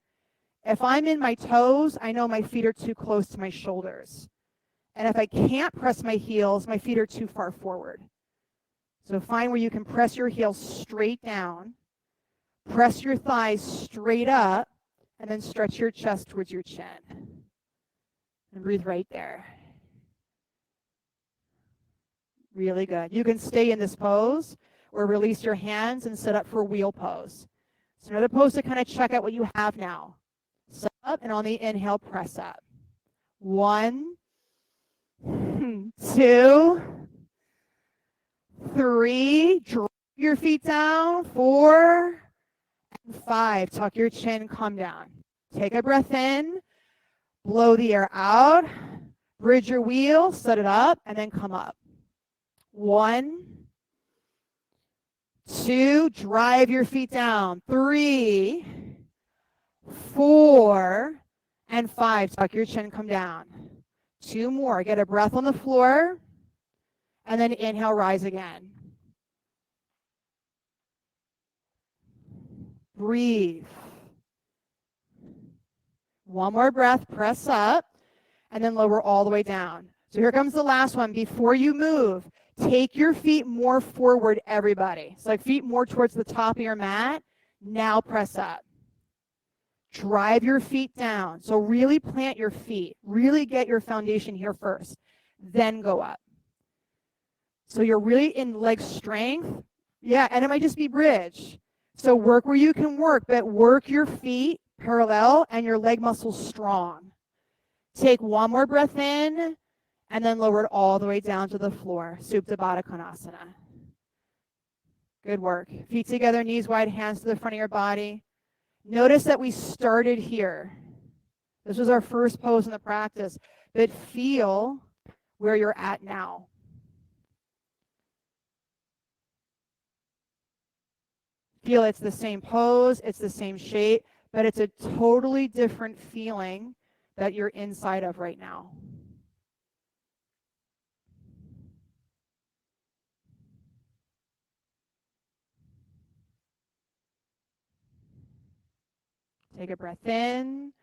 If I'm in my toes, I know my feet are too close to my shoulders. And if I can't press my heels, my feet are too far forward. So find where you can press your heels straight down, press your thighs straight up, and then stretch your chest towards your chin. And breathe right there. Really good. You can stay in this pose or release your hands and set up for wheel pose. So another pose to kind of check out what you have now. Sit up, and on the inhale, press up. 1, 2, 3. Drop your feet down. 4, and 5. Tuck your chin, come down. Take a breath in. Blow the air out. Bridge your wheel, set it up, and then come up. 1, 2, drive your feet down. 3, 4, and 5. Tuck your chin, come down. 2 more. Get a breath on the floor, and then inhale, rise again. Breathe. 1 more breath, press up, and then lower all the way down. So here comes the last one. Before you move, take your feet more forward, everybody. So like feet more towards the top of your mat. Now press up. Drive your feet down. So really plant your feet. Really get your foundation here first. Then go up. So you're really in leg strength. Yeah, and it might just be bridge. So work where you can work, but work your feet parallel and your leg muscles strong. Take 1 more breath in, and then lower it all the way down to the floor. Supta Baddha Konasana. Good work. Feet together, knees wide, hands to the front of your body. Notice that we started here. This was our first pose in the practice, but feel where you're at now. Feel it's the same pose, it's the same shape, but it's a totally different feeling that you're inside of right now. Take a breath in,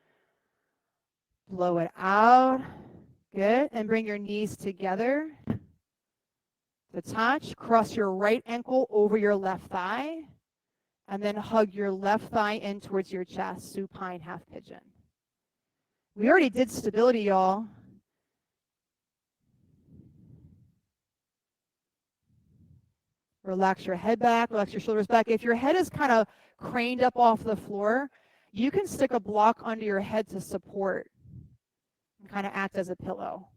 blow it out. Good. And bring your knees together to touch. Cross your right ankle over your left thigh, and then hug your left thigh in towards your chest, supine half pigeon. We already did stability, y'all. Relax your head back, relax your shoulders back. If your head is kind of craned up off the floor, you can stick a block under your head to support and kind of act as a pillow.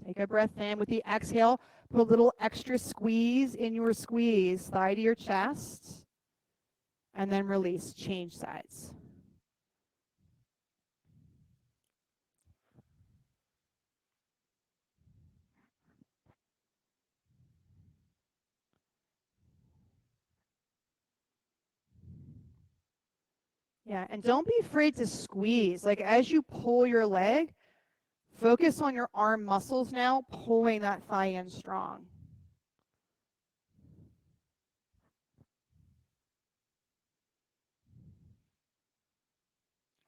Take a breath in. With the exhale, put a little extra squeeze in your squeeze, thigh to your chest, and then release. Change sides. Yeah, and don't be afraid to squeeze. Like as you pull your leg, focus on your arm muscles now, pulling that thigh in strong.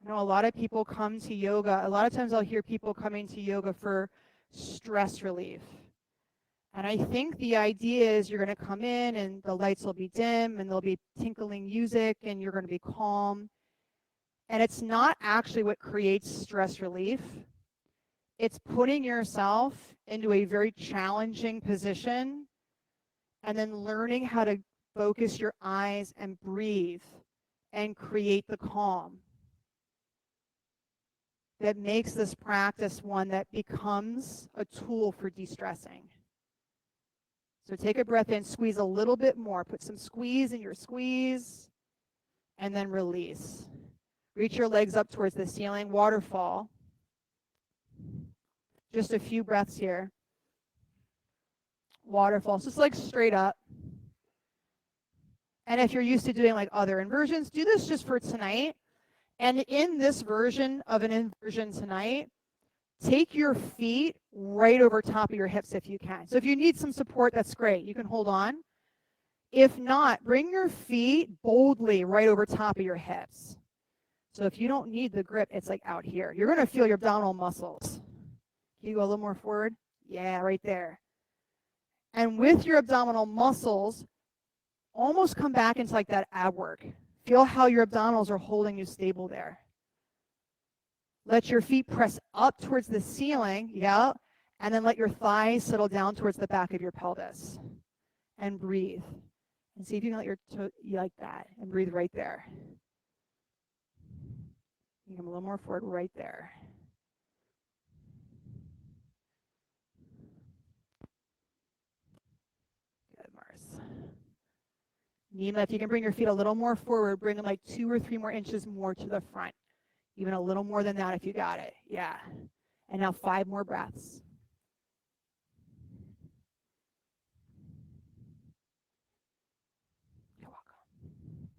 I know a lot of people come to yoga. A lot of times I'll hear people coming to yoga for stress relief. And I think the idea is you're going to come in and the lights will be dim and there'll be tinkling music and you're going to be calm. And it's not actually what creates stress relief. It's putting yourself into a very challenging position and then learning how to focus your eyes and breathe and create the calm that makes this practice one that becomes a tool for de-stressing. So take a breath in, squeeze a little bit more, put some squeeze in your squeeze, and then release. Reach your legs up towards the ceiling, waterfall. Just a few breaths here. Waterfall, just like straight up. And if you're used to doing like other inversions, do this just for tonight. And in this version of an inversion tonight, take your feet right over top of your hips if you can. So if you need some support, that's great. You can hold on. If not, bring your feet boldly right over top of your hips. So if you don't need the grip, it's like out here. You're going to feel your abdominal muscles. Can you go a little more forward? Yeah, right there. And with your abdominal muscles, almost come back into like that ab work. Feel how your abdominals are holding you stable there. Let your feet press up towards the ceiling, yeah, and then let your thighs settle down towards the back of your pelvis. And breathe. And see if you can let your toe, you like that, and breathe right there. You come a little more forward right there. Good, Mars. Nima, if you can bring your feet a little more forward, bring them like 2 or 3 more inches more to the front. Even a little more than that if you got it. Yeah. And now 5 more breaths. You're welcome.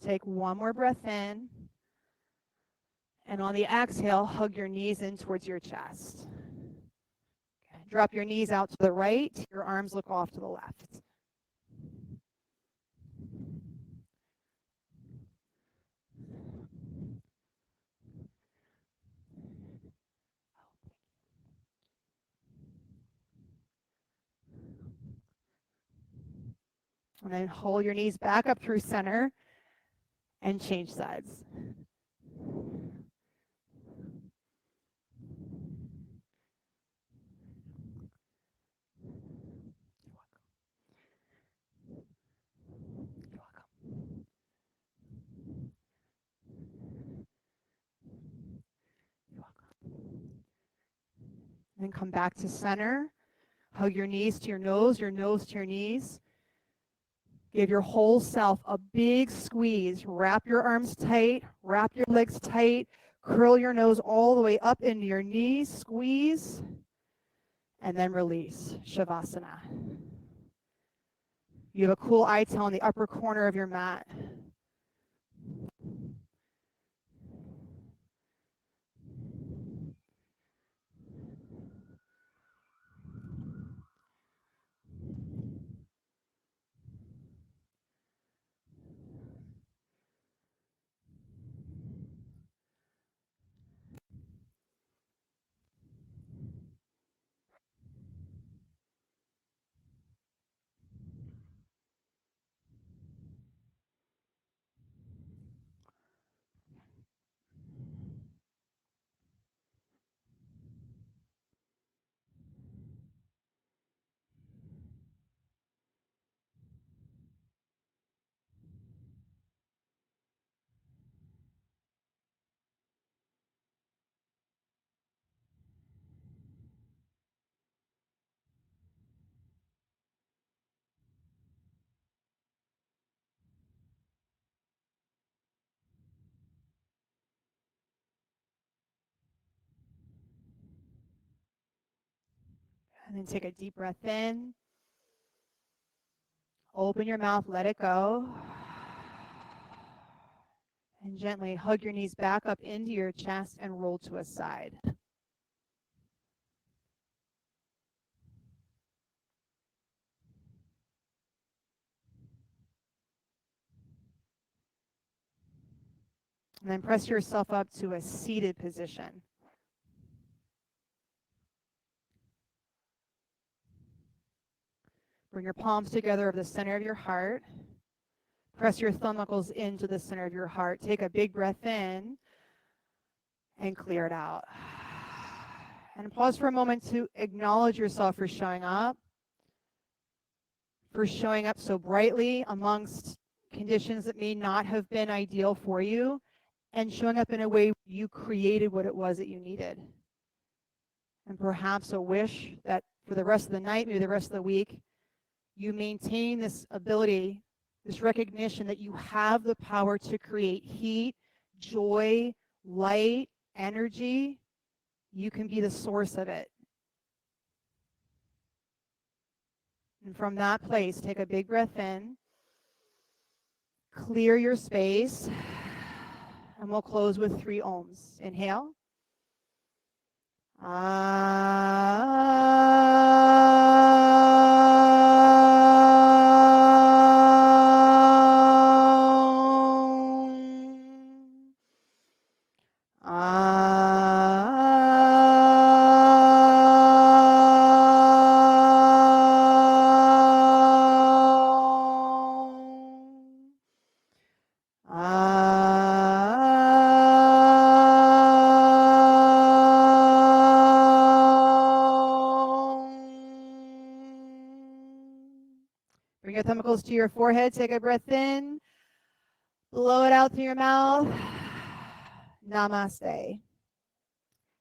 Take 1 more breath in. And on the exhale, hug your knees in towards your chest. Okay. Drop your knees out to the right. Your arms look off to the left. And then hold your knees back up through center and change sides. Then come back to center. Hug your knees to your nose to your knees. Give your whole self a big squeeze. Wrap your arms tight, wrap your legs tight, curl your nose all the way up into your knees, squeeze, and then release. Shavasana. You have a cool eye tail in the upper corner of your mat. And then take a deep breath in. Open your mouth, let it go. And gently hug your knees back up into your chest and roll to a side. And then press yourself up to a seated position. Bring your palms together over the center of your heart. Press your thumb knuckles into the center of your heart. Take a big breath in and clear it out. And pause for a moment to acknowledge yourself for showing up so brightly amongst conditions that may not have been ideal for you, and showing up in a way you created what it was that you needed. And perhaps a wish that for the rest of the night, maybe the rest of the week, you maintain this ability, this recognition that you have the power to create heat, joy, light, energy. You can be the source of it. And from that place, take a big breath in, clear your space, and we'll close with 3 ohms. Inhale. Bring your thumb knuckles to your forehead. Take a breath in. Blow it out through your mouth. Namaste.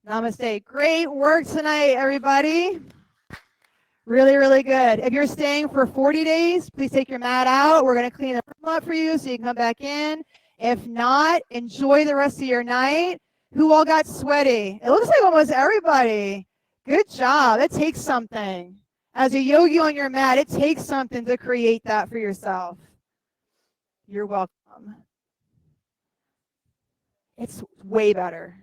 Namaste. Great work tonight, everybody. Really, really good. If you're staying for 40 days, please take your mat out. We're going to clean the room up for you so you can come back in. If not, enjoy the rest of your night. Who all got sweaty? It looks like almost everybody. Good job. It takes something. As a yogi on your mat, it takes something to create that for yourself. You're welcome. It's way better.